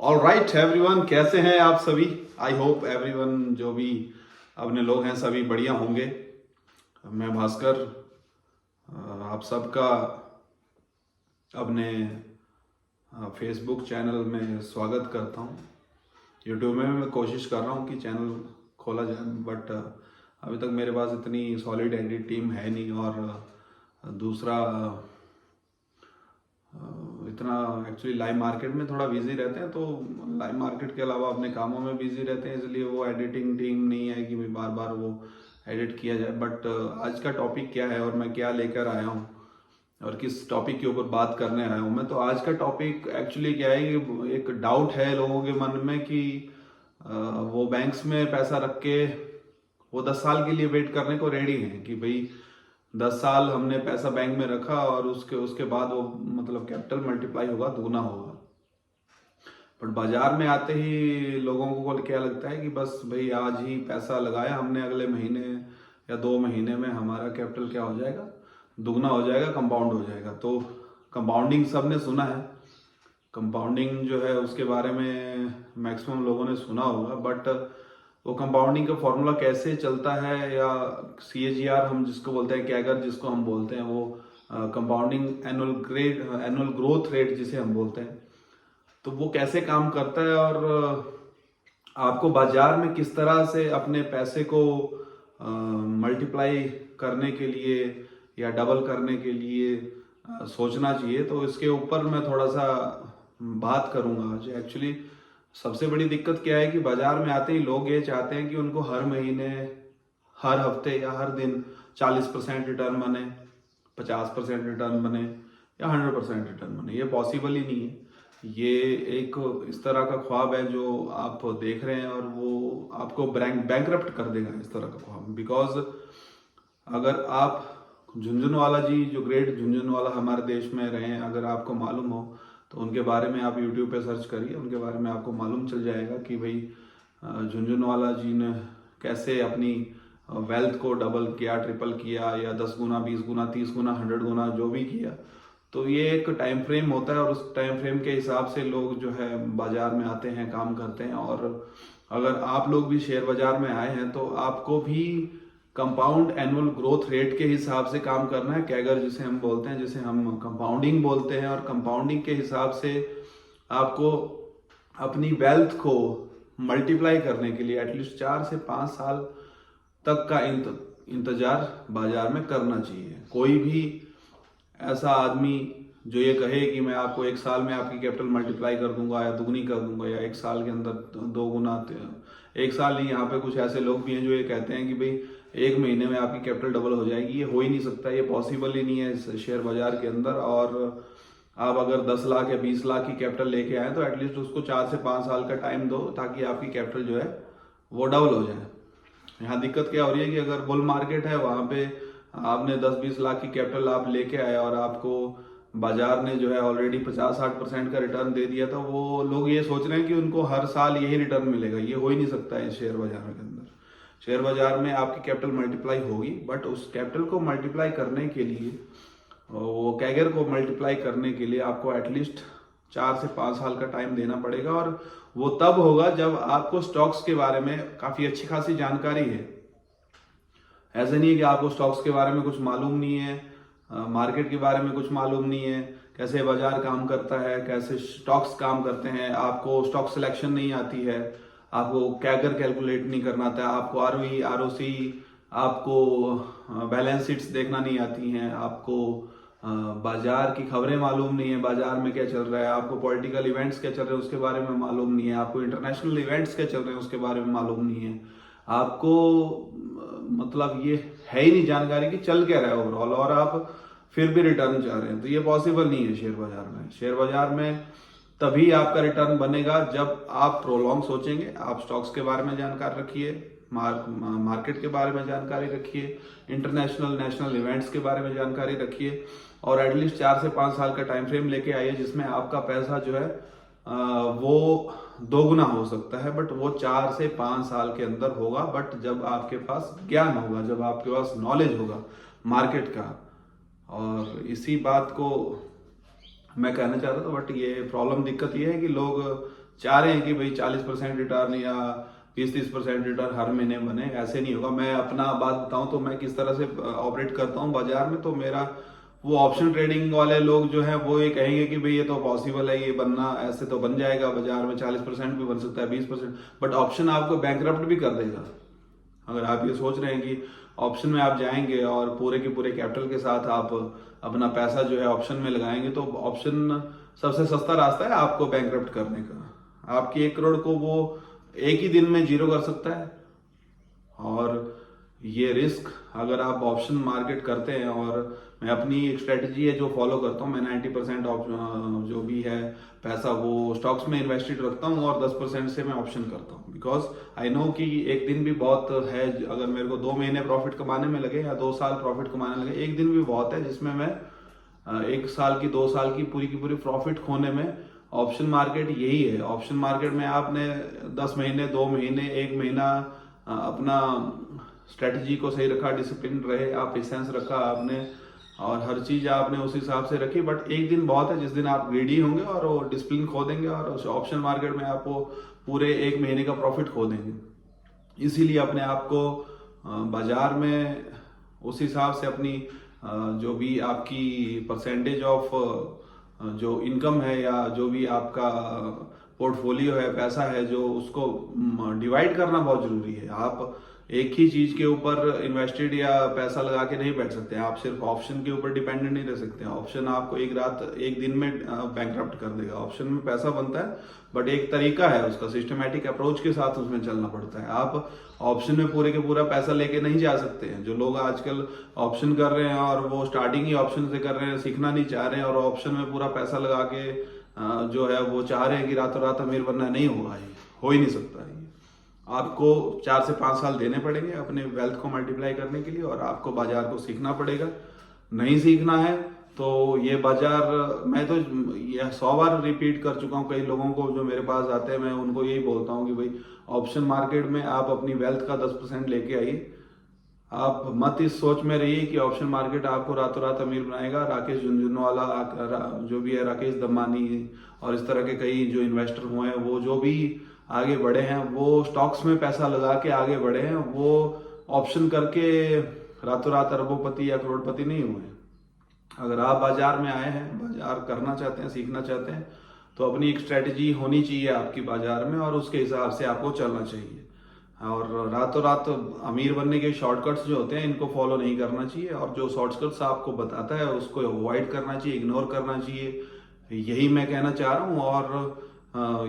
All right everyone, कैसे हैं आप सभी। आई होप एवरीवन जो भी अपने लोग हैं सभी बढ़िया होंगे। मैं भास्कर आप सबका अपने फेसबुक चैनल में स्वागत करता हूं। यूट्यूब में मैं कोशिश कर रहा हूं कि चैनल खोला जाए, बट अभी तक मेरे पास इतनी सॉलिड एडिट टीम है नहीं, और दूसरा इतना एक्चुअली लाइव मार्केट में थोड़ा बिजी रहते हैं, तो लाइव मार्केट के अलावा अपने कामों में बिजी रहते हैं, इसलिए वो एडिटिंग टीम नहीं है कि बार बार वो एडिट किया जाए। बट आज का टॉपिक क्या है और मैं क्या लेकर आया हूँ और किस टॉपिक के ऊपर बात करने आया हूँ मैं, तो आज का टॉपिक एक्चुअली क्या है कि एक डाउट है लोगों के मन में कि वो बैंक्स में पैसा रख के वो 10 साल के लिए वेट करने को रेडी हैं कि भाई 10 साल हमने पैसा बैंक में रखा और उसके उसके बाद वो मतलब कैपिटल मल्टीप्लाई होगा, दुगना होगा। बट बाजार में आते ही लोगों को क्या लगता है कि बस भाई आज ही पैसा लगाया हमने, अगले महीने या 2 महीने में हमारा कैपिटल क्या हो जाएगा, दुगना हो जाएगा, कंपाउंड हो जाएगा। तो कंपाउंडिंग सबने सुना है, कंपाउंडिंग जो है उसके बारे में मैक्सिमम लोगों ने सुना होगा, बट वो कंपाउंडिंग का फॉर्मूला कैसे चलता है, या CAGR हम जिसको बोलते हैं, कैगर जिसको हम बोलते हैं, वो कंपाउंडिंग एनुअल ग्रोथ रेट जिसे हम बोलते हैं, तो वो कैसे काम करता है और आपको बाजार में किस तरह से अपने पैसे को मल्टीप्लाई करने के लिए या डबल करने के लिए सोचना चाहिए। तो इसके ऊपर मैं थोड़ा सा बात करूंगा आज। एक्चुअली सबसे बड़ी दिक्कत क्या है कि बाजार में आते ही लोग ये चाहते हैं कि उनको हर महीने, हर हफ्ते या हर दिन 40% रिटर्न बने, 50% रिटर्न बने या 100% रिटर्न बने। ये पॉसिबल ही नहीं है। ये एक इस तरह का ख्वाब है जो आप देख रहे हैं और वो आपको बैंकरप्ट कर देगा, इस तरह का ख्वाब। बिकॉज अगर आप झुंझुनवाला जी, जो ग्रेट झुंझुनवाला हमारे देश में रहे हैं, अगर आपको मालूम हो तो उनके बारे में आप यूट्यूब पे सर्च करिए, उनके बारे में आपको मालूम चल जाएगा कि भाई झुंझुनवाला जी ने कैसे अपनी वेल्थ को डबल किया, ट्रिपल किया, या 10 गुना, 20 गुना, 30 गुना, 100 गुना जो भी किया। तो ये एक टाइम फ्रेम होता है और उस टाइम फ्रेम के हिसाब से लोग जो है बाजार में आते हैं, काम करते हैं। और अगर आप लोग भी शेयर बाजार में आए हैं तो आपको भी कंपाउंड एनुअल ग्रोथ रेट के हिसाब से काम करना है, कैगर जिसे हम बोलते हैं, जिसे हम कंपाउंडिंग बोलते हैं। और कंपाउंडिंग के हिसाब से आपको अपनी वेल्थ को मल्टीप्लाई करने के लिए एटलीस्ट 4 से 5 साल तक का इंतजार बाजार में करना चाहिए। कोई भी ऐसा आदमी जो ये कहे कि मैं आपको 1 साल में आपकी कैपिटल मल्टीप्लाई कर दूंगा या दुगनी कर दूंगा, या 1 साल के अंदर 2 गुना, 1 साल नहीं, यहाँ पे कुछ ऐसे लोग भी हैं जो ये कहते हैं कि भाई 1 महीने में आपकी कैपिटल डबल हो जाएगी। ये हो ही नहीं सकता, ये पॉसिबल ही नहीं है इस शेयर बाजार के अंदर। और आप अगर 10 लाख या 20 लाख की कैपिटल लेके आए तो एटलीस्ट उसको 4 से 5 साल का टाइम दो, ताकि आपकी कैपिटल जो है वो डबल हो जाए। यहाँ दिक्कत क्या हो रही है कि अगर बुल मार्केट है, वहां पे आपने 10-20 लाख की कैपिटल आप लेके आए और आपको बाजार ने जो है ऑलरेडी 50-60% का रिटर्न दे दिया, तो वो लोग ये सोच रहे हैं कि उनको हर साल यही रिटर्न मिलेगा। ये हो ही नहीं सकता है शेयर बाजार के अंदर। शेयर बाजार में आपकी कैपिटल मल्टीप्लाई होगी, बट उस कैपिटल को मल्टीप्लाई करने के लिए, वो कैगर को मल्टीप्लाई करने के लिए आपको एटलीस्ट 4 से 5 साल का टाइम देना पड़ेगा। और वो तब होगा जब आपको स्टॉक्स के बारे में काफी अच्छी खासी जानकारी है। ऐसा नहीं है कि आपको स्टॉक्स के बारे में कुछ मालूम नहीं है, मार्केट के बारे में कुछ मालूम नहीं है, कैसे बाजार काम करता है, कैसे स्टॉक्स काम करते हैं, आपको स्टॉक सिलेक्शन नहीं आती है, आपको कैगर कैलकुलेट नहीं करना आता है, आपको ROE, ROC, आपको बैलेंस शीट्स देखना नहीं आती हैं, आपको बाजार की खबरें मालूम नहीं है, बाजार में क्या चल रहा है, आपको पॉलिटिकल इवेंट्स क्या चल रहे हैं उसके बारे में मालूम नहीं है, आपको इंटरनेशनल इवेंट्स क्या चल रहे हैं उसके बारे में मालूम नहीं है, आपको मतलब ये है ही नहीं जानकारी कि चल क्या रहा है ओवरऑल, और आप फिर भी रिटर्न चाह रहे हैं। तो ये पॉसिबल नहीं है शेयर बाजार में। शेयर बाजार में तभी आपका रिटर्न बनेगा जब आप प्रोलॉन्ग सोचेंगे। आप स्टॉक्स के बारे में जानकारी रखिए, मार्केट के बारे में जानकारी रखिए, इंटरनेशनल नेशनल इवेंट्स के बारे में जानकारी रखिए, और एटलीस्ट 4 से 5 साल का टाइम फ्रेम लेके आइए जिसमें आपका पैसा जो है वो 2 गुना हो सकता है। बट वो 4 से 5 साल के अंदर होगा, बट जब आपके पास ज्ञान होगा, जब आपके पास नॉलेज होगा मार्केट का। और इसी बात को मैं कहना चाह रहा था। बट ये प्रॉब्लम, दिक्कत ये है कि लोग चाह रहे हैं कि भाई 40% रिटर्न या 20-30% रिटर्न हर महीने बने, ऐसे नहीं होगा। मैं अपना बात बताऊं तो मैं किस तरह से ऑपरेट करता हूं बाजार में, तो मेरा वो ऑप्शन ट्रेडिंग वाले लोग जो है वो ये कहेंगे कि भाई ये तो पॉसिबल है, ये बनना ऐसे तो बन जाएगा बाजार में, 40% भी बन सकता है, 20%, बट ऑप्शन आपको बैंकरप्ट भी कर देगा। अगर आप ये सोच रहे हैं कि ऑप्शन में आप जाएंगे और पूरे के पूरे कैपिटल के साथ आप अपना पैसा जो है ऑप्शन में लगाएंगे, तो ऑप्शन सबसे सस्ता रास्ता है आपको बैंकरप्ट करने का। आपकी 1 करोड़ को वो एक ही दिन में जीरो कर सकता है। और ये रिस्क अगर आप ऑप्शन मार्केट करते हैं, और मैं अपनी एक स्ट्रेटजी है जो फॉलो करता हूँ, मैं 90% जो भी है पैसा वो स्टॉक्स में इन्वेस्टेड रखता हूँ और 10% से मैं ऑप्शन करता हूँ, बिकॉज आई नो कि एक दिन भी बहुत है। अगर मेरे को 2 महीने प्रॉफिट कमाने में लगे या 2 साल प्रॉफिट कमाने लगे, एक दिन भी बहुत है जिसमें मैं 1 साल की 2 साल की पूरी प्रॉफिट खोने में। ऑप्शन मार्केट यही है। ऑप्शन मार्केट में आपने 10 महीने, 2 महीने, 1 महीना अपना स्ट्रेटजी को सही रखा, डिसिप्लिन रहे, आप पेशेंस रखा आपने, और हर चीज आपने उस हिसाब से रखी, बट एक दिन बहुत है जिस दिन आप ग्रीडी होंगे और वो डिसिप्लिन खो देंगे और उस ऑप्शन मार्केट में आपको पूरे 1 महीने का प्रॉफिट खो देंगे। इसीलिए अपने आप को बाजार में उस हिसाब से अपनी जो भी आपकी परसेंटेज ऑफ जो इनकम है या जो भी आपका पोर्टफोलियो है, पैसा है, जो उसको डिवाइड करना बहुत जरूरी है। आप एक ही चीज के ऊपर इन्वेस्टेड या पैसा लगा के नहीं बैठ सकते। आप सिर्फ ऑप्शन के ऊपर डिपेंडेंट नहीं रह सकते। ऑप्शन आपको एक दिन में बैंकरप्ट कर देगा। ऑप्शन में पैसा बनता है, बट एक तरीका है उसका, सिस्टमैटिक अप्रोच के साथ उसमें चलना पड़ता है। आप ऑप्शन में पूरे के पूरा पैसा लेके नहीं जा सकते हैं। जो लोग आजकल ऑप्शन कर रहे हैं और वो स्टार्टिंग ही ऑप्शन से कर रहे हैं, सीखना नहीं चाह रहे हैं और ऑप्शन में पूरा पैसा लगा के जो है वो चाह रहे हैं कि रातों रात अमीर बनना, नहीं होगा, ये हो ही नहीं सकता। ये आपको 4 से 5 साल देने पड़ेंगे अपने वेल्थ को मल्टीप्लाई करने के लिए, और आपको बाजार को सीखना पड़ेगा। नहीं सीखना है तो ये बाजार, मैं तो ये 100 बार रिपीट कर चुका हूँ। कई लोगों को जो मेरे पास आते हैं, मैं उनको यही बोलता हूँ कि भाई ऑप्शन मार्केट में आप अपनी वेल्थ का 10% लेके आइए। आप मत इस सोच में रहिए कि ऑप्शन मार्केट आपको रातों रात अमीर बनाएगा। राकेश झुनझुनवाला जो भी है, राकेश दम्मानी और इस तरह के कई जो इन्वेस्टर हुए हैं, वो जो भी आगे बढ़े हैं, वो स्टॉक्स में पैसा लगा के आगे बढ़े हैं। वो ऑप्शन करके रातों रात अरबोपति या करोड़पति नहीं हुए। अगर आप बाजार में आए हैं, बाजार करना चाहते हैं, सीखना चाहते हैं, तो अपनी एक स्ट्रेटजी होनी चाहिए आपकी बाजार में, और उसके हिसाब से आपको चलना चाहिए। और रातों रात अमीर बनने के शॉर्टकट्स जो होते हैं, इनको फॉलो नहीं करना चाहिए, और जो शॉर्टकट्स आपको बताता है उसको अवॉइड करना चाहिए, इग्नोर करना चाहिए। यही मैं कहना चाह रहा हूँ। और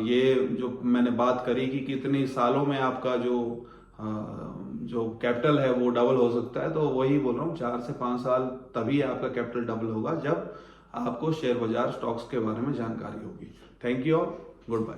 ये जो मैंने बात करी कि कितने सालों में आपका जो कैपिटल है वो डबल हो सकता है, तो वही बोल रहा हूँ, 4 से 5 साल तभी आपका कैपिटल डबल होगा जब आपको शेयर बाजार, स्टॉक्स के बारे में जानकारी होगी। थैंक यू और गुड बाय।